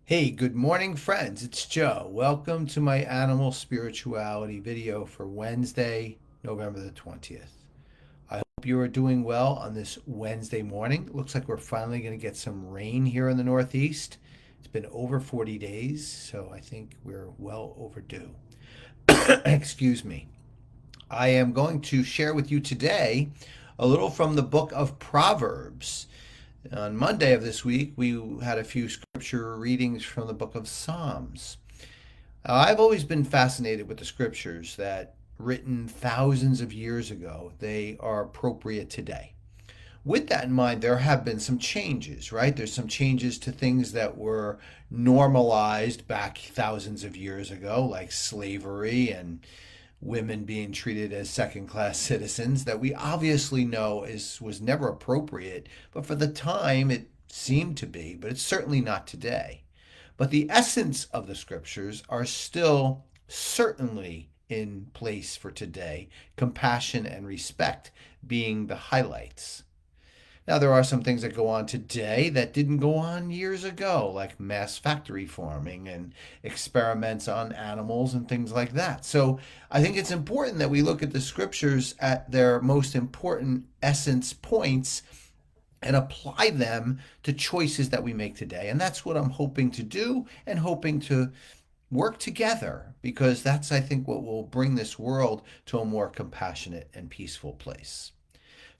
Hey, good morning, friends. It's Joe. Welcome to my animal spirituality video for Wednesday, November the 20th. I hope you are doing well on this Wednesday morning. It looks like we're finally going to get some rain here in the Northeast. It's been over 40 days, so I think we're well overdue. Excuse me. I am going to share with you today a little from the book of Proverbs. On Monday of this week, we had a few scripture readings from the book of Psalms. I've always been fascinated with the scriptures that, written thousands of years ago, they are appropriate today. With that in mind, there have been some changes, right? There's some changes to things that were normalized back thousands of years ago, like slavery and women being treated as second class citizens that we obviously know is was never appropriate, but for the time it seemed to be, but it's certainly not today. But the essence of the scriptures are still certainly in place for today, compassion and respect being the highlights. Now, there are some things that go on today that didn't go on years ago, like mass factory farming and experiments on animals and things like that. So I think it's important that we look at the scriptures at their most important essence points and apply them to choices that we make today. And that's what I'm hoping to do and hoping to work together because that's, I think, what will bring this world to a more compassionate and peaceful place.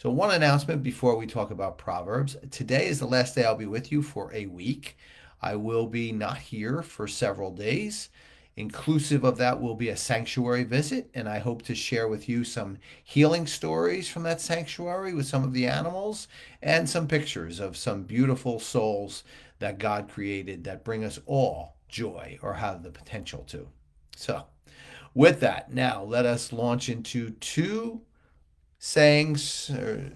So, one announcement before we talk about Proverbs. Today is the last day I'll be with you for a week. I will be not here for several days. Inclusive of that will be a sanctuary visit, and I hope to share with you some healing stories from that sanctuary with some of the animals and some pictures of some beautiful souls that God created that bring us all joy or have the potential to. So, with that, now let us launch into two sayings or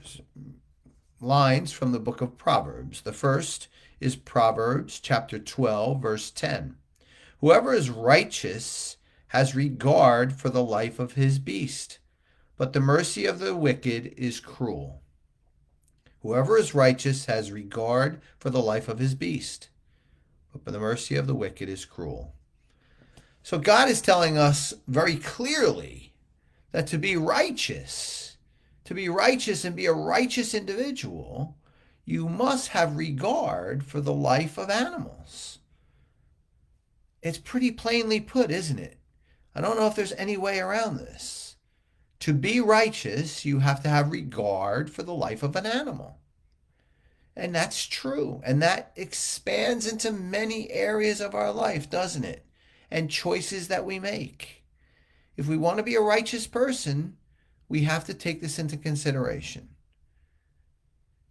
lines from the book of Proverbs. The first is Proverbs chapter 12, verse 10. Whoever is righteous has regard for the life of his beast, but the mercy of the wicked is cruel. Whoever is righteous has regard for the life of his beast, but the mercy of the wicked is cruel. So God is telling us very clearly that to be righteous and be a righteous individual, you must have regard for the life of animals. It's pretty plainly put, isn't it? I don't know if there's any way around this. To be righteous, you have to have regard for the life of an animal. And that's true. And that expands into many areas of our life, doesn't it? And choices that we make. If we want to be a righteous person, we have to take this into consideration.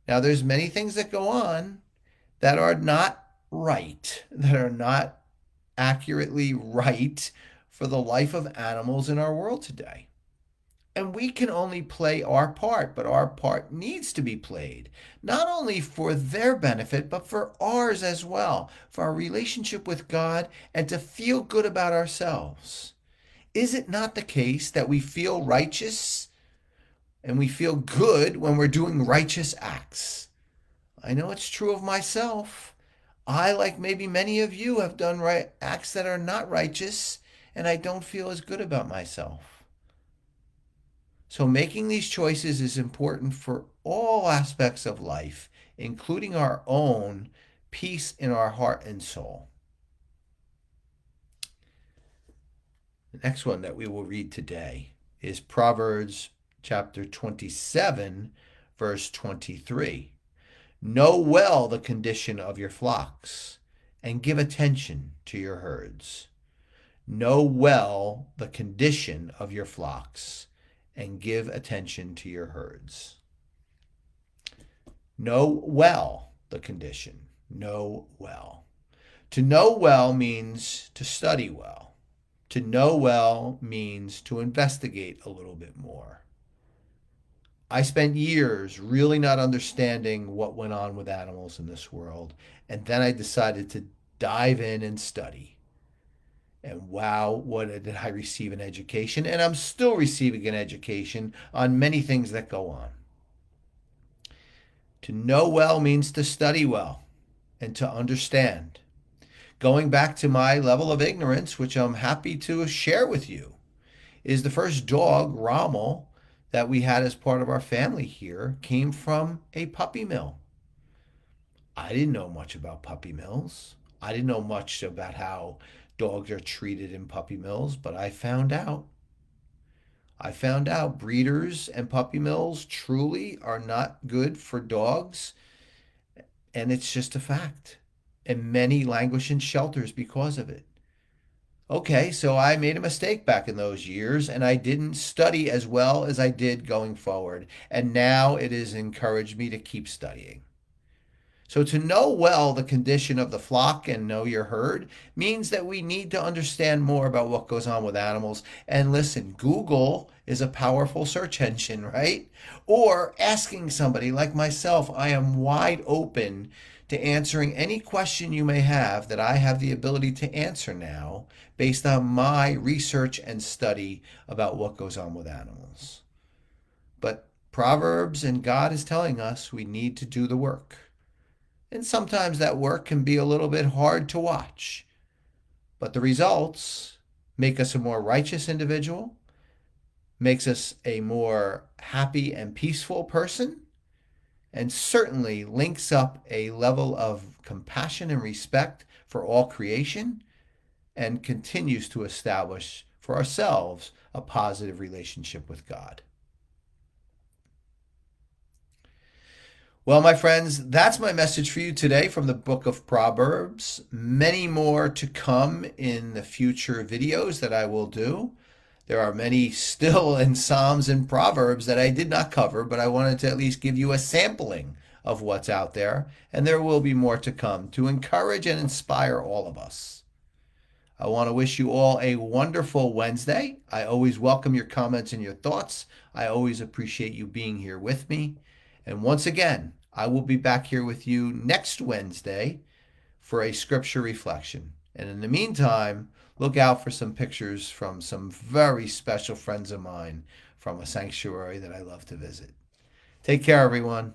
Now, there's many things that go on that are not right, that are not accurately right for the life of animals in our world today. And we can only play our part, but our part needs to be played, not only for their benefit, but for ours as well, for our relationship with God and to feel good about ourselves. Is it not the case that we feel righteous and we feel good when we're doing righteous acts? I know it's true of myself. I, like maybe many of you, have done acts that are not righteous, and I don't feel as good about myself. So making these choices is important for all aspects of life, including our own peace in our heart and soul. The next one that we will read today is Proverbs chapter 27, verse 23. Know well the condition of your flocks and give attention to your herds. Know well the condition of your flocks and give attention to your herds. Know well the condition. Know well. To know well means to study well. To know well means to investigate a little bit more. I spent years really not understanding what went on with animals in this world, and then I decided to dive in and study. And wow, what did I receive an education? And I'm still receiving an education on many things that go on. To know well means to study well and to understand. going back to my level of ignorance, which I'm happy to share with you, is the first dog, Rommel, that we had as part of our family here came from a puppy mill. I didn't know much about puppy mills. I didn't know much about how dogs are treated in puppy mills, but I found out. I found out breeders and puppy mills truly are not good for dogs, and it's just a fact. And many languish in shelters because of it. Okay, so I made a mistake back in those years and I didn't study as well as I did going forward. And now it has encouraged me to keep studying. So, to know well the condition of the flock and know your herd means that we need to understand more about what goes on with animals. And listen, Google is a powerful search engine, right? Or asking somebody like myself, I am wide open to answering any question you may have that I have the ability to answer now based on my research and study about what goes on with animals. But Proverbs and God is telling us we need to do the work. And sometimes that work can be a little bit hard to watch. But the results make us a more righteous individual, makes us a more happy and peaceful person, and certainly links up a level of compassion and respect for all creation and continues to establish for ourselves a positive relationship with God. Well, my friends, that's my message for you today from the book of Proverbs. Many more to come in the future videos that I will do. There are many still in Psalms and Proverbs that I did not cover, but I wanted to at least give you a sampling of what's out there. And there will be more to come to encourage and inspire all of us. I want to wish you all a wonderful Wednesday. I always welcome your comments and your thoughts. I always appreciate you being here with me. And once again, I will be back here with you next Wednesday for a scripture reflection. And in the meantime, look out for some pictures from some very special friends of mine from a sanctuary that I love to visit. Take care, everyone.